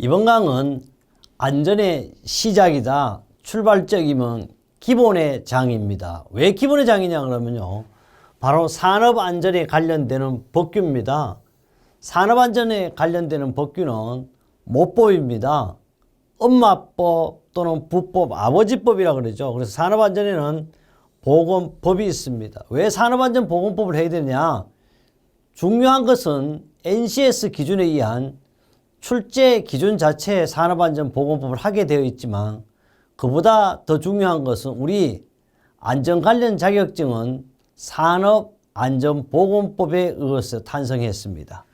이번 강은 안전의 시작이다, 출발점이면 기본의 장입니다. 왜 기본의 장이냐 그러면요, 바로 산업안전에 관련되는 법규입니다. 산업안전에 관련되는 법규는 모법입니다. 엄마법 또는 부법, 아버지법이라 그러죠. 그래서 산업안전에는 보건법이 있습니다. 왜 산업안전보건법을 해야 되냐? 중요한 것은 NCS 기준에 의한 출제 기준 자체에 산업안전보건법을 하게 되어 있지만, 그보다 더 중요한 것은 우리 안전 관련 자격증은 산업안전보건법에 의해서 탄생했습니다.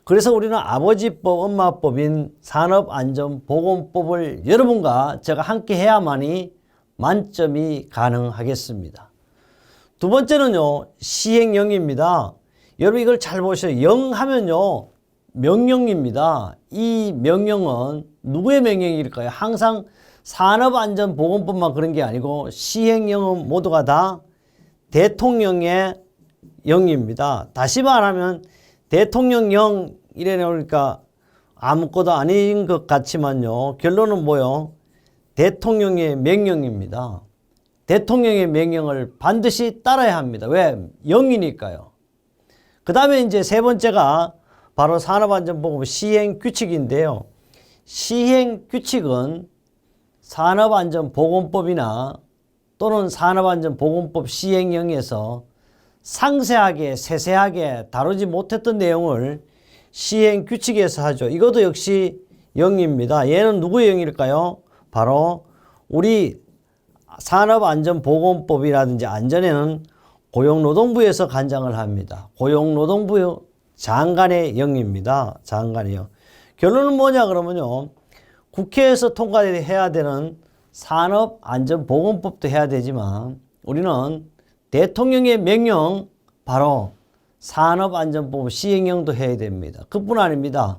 그래서 우리는 아버지법, 엄마법인 산업안전보건법을 여러분과 제가 함께 해야만이 만점이 가능하겠습니다. 두 번째는요, 시행령입니다. 여러분 이걸 잘 보셔요. 령 하면요, 명령입니다. 이 명령은 누구의 명령일까요? 항상 산업안전보건법만 그런 게 아니고 시행령은 모두가 다 대통령의 영입니다. 다시 말하면 대통령령 이래 놓으니까 아무것도 아닌 것 같지만요, 결론은 뭐요? 대통령의 명령입니다. 대통령의 명령을 반드시 따라야 합니다. 왜? 영이니까요. 그 다음에 이제 세 번째가 바로 산업안전보건법 시행규칙인데요. 시행규칙은 산업안전보건법이나 또는 산업안전보건법 시행령에서 상세하게 세세하게 다루지 못했던 내용을 시행규칙에서 하죠. 이것도 역시 영입니다. 얘는 누구의 영일까요? 바로 우리 산업안전보건법이라든지 안전에는 고용노동부에서 관장을 합니다. 고용노동부 장관의 영입니다. 장관의 영. 결론은 뭐냐 그러면요, 국회에서 통과해야 되는 산업안전보건법도 해야 되지만 우리는 대통령의 명령, 바로 산업안전보건 시행령도 해야 됩니다. 그뿐 아닙니다.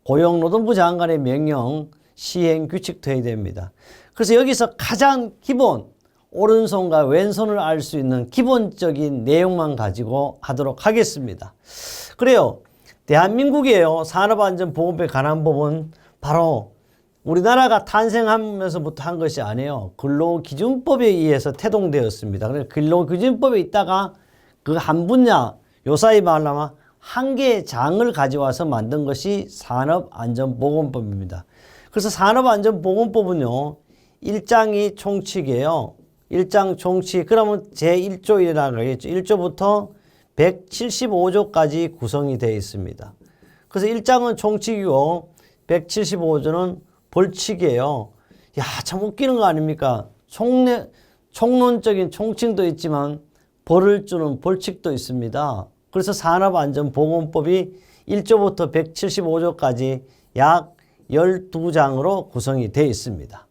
고용노동부 장관의 명령, 시행규칙도 해야 됩니다. 그래서 여기서 가장 기본, 오른손과 왼손을 알 수 있는 기본적인 내용만 가지고 하도록 하겠습니다. 그래요, 대한민국에요, 산업안전보건법에 관한 법은 바로 우리나라가 탄생하면서부터 한 것이 아니에요. 근로기준법에 의해서 태동되었습니다. 그래서 근로기준법에 있다가 그 한 분야, 요사이 말하면 한 개의 장을 가져와서 만든 것이 산업안전보건법입니다. 그래서 산업안전보건법은요, 1장이 총칙이에요. 1장 총칙, 그러면 제1조이라고 하겠죠. 1조부터 175조까지 구성이 되어 있습니다. 그래서 1장은 총칙이고 175조는 벌칙이에요. 야, 참 웃기는 거 아닙니까? 총론적인 총칙도 있지만 벌을 주는 벌칙도 있습니다. 그래서 산업안전보건법이 1조부터 175조까지 약 12장으로 구성이 되어 있습니다.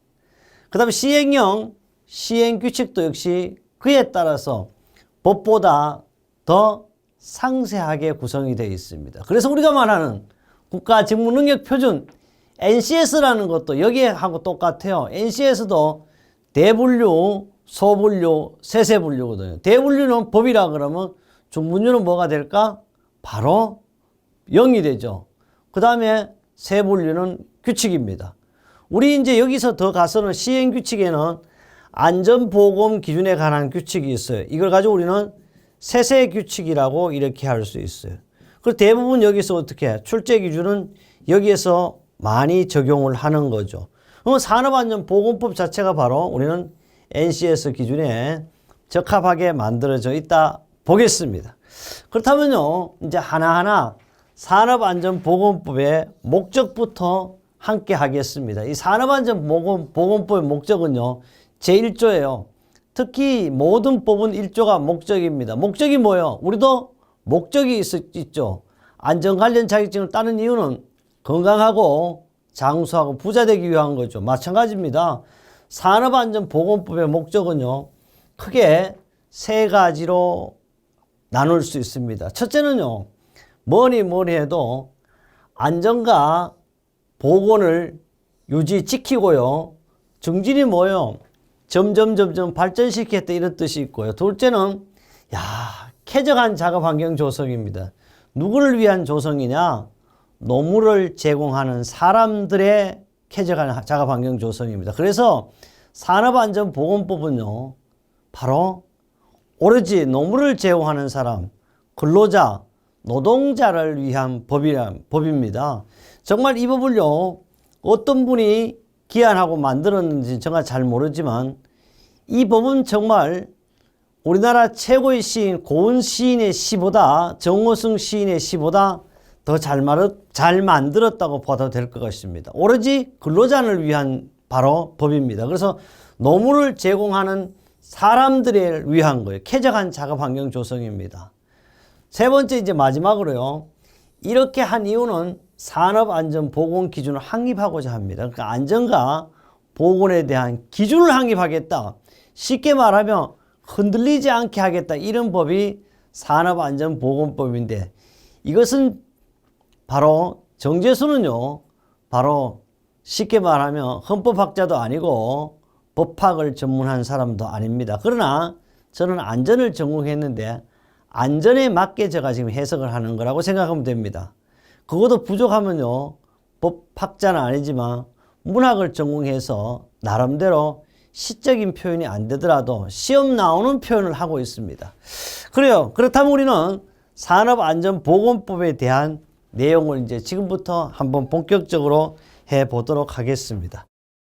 그 다음에 시행령, 시행규칙도 역시 그에 따라서 법보다 더 상세하게 구성이 되어 있습니다. 그래서 우리가 말하는 국가직무능력표준 NCS라는 것도 여기하고 똑같아요. NCS도 대분류, 소분류, 세세분류거든요. 대분류는 법이라 그러면 중분류는 뭐가 될까? 바로 0이 되죠. 그 다음에 세분류는 규칙입니다. 우리 이제 여기서 더 가서는 시행규칙에는 안전보건 기준에 관한 규칙이 있어요. 이걸 가지고 우리는 세세규칙이라고 이렇게 할 수 있어요. 그리고 대부분 여기서 어떻게 해요? 출제 기준은 여기에서 많이 적용을 하는 거죠. 그럼 산업안전보건법 자체가 바로 우리는 NCS 기준에 적합하게 만들어져 있다 보겠습니다. 그렇다면요, 이제 하나하나 산업안전보건법의 목적부터 함께 하겠습니다. 이 산업안전보건법의 목적은요, 제1조예요. 특히 모든 법은 1조가 목적입니다. 목적이 뭐예요? 우리도 목적이 있죠. 안전 관련 자격증을 따는 이유는 건강하고 장수하고 부자 되기 위한 거죠. 마찬가지입니다. 산업안전보건법의 목적은요, 크게 세 가지로 나눌 수 있습니다. 첫째는요, 뭐니 해도 안전과 보건을 지키고요. 증진이 뭐예요? 점점 발전시키겠다, 이런 뜻이 있고요. 둘째는 쾌적한 작업 환경 조성입니다. 누구를 위한 조성이냐? 노무를 제공하는 사람들의 쾌적한 작업환경 조성입니다. 그래서 산업안전보건법은요, 바로 오로지 노무를 제공하는 사람, 근로자, 노동자를 위한 법입니다. 정말 이 법을요, 어떤 분이 기한하고 만들었는지 정말 잘 모르지만 이 법은 정말 우리나라 최고의 시인 고은 시인의 시보다, 정호승 시인의 시보다 더 잘 만들었다고 봐도 될 것 같습니다. 오로지 근로자를 위한 바로 법입니다. 그래서 노무를 제공하는 사람들을 위한 거예요. 쾌적한 작업 환경 조성입니다. 세 번째, 이제 마지막으로요. 이렇게 한 이유는 산업안전보건 기준을 확립하고자 합니다. 그러니까 안전과 보건에 대한 기준을 확립하겠다. 쉽게 말하면 흔들리지 않게 하겠다. 이런 법이 산업안전보건법인데, 이것은 바로 정재수는요, 바로 쉽게 말하면 헌법학자도 아니고 법학을 전문한 사람도 아닙니다. 그러나 저는 안전을 전공했는데 안전에 맞게 제가 지금 해석을 하는 거라고 생각하면 됩니다. 그것도 부족하면요, 법학자는 아니지만 문학을 전공해서 나름대로 시적인 표현이 안 되더라도 시험 나오는 표현을 하고 있습니다. 그래요. 그렇다면 우리는 산업안전보건법에 대한 내용을 이제 지금부터 한번 본격적으로 해 보도록 하겠습니다.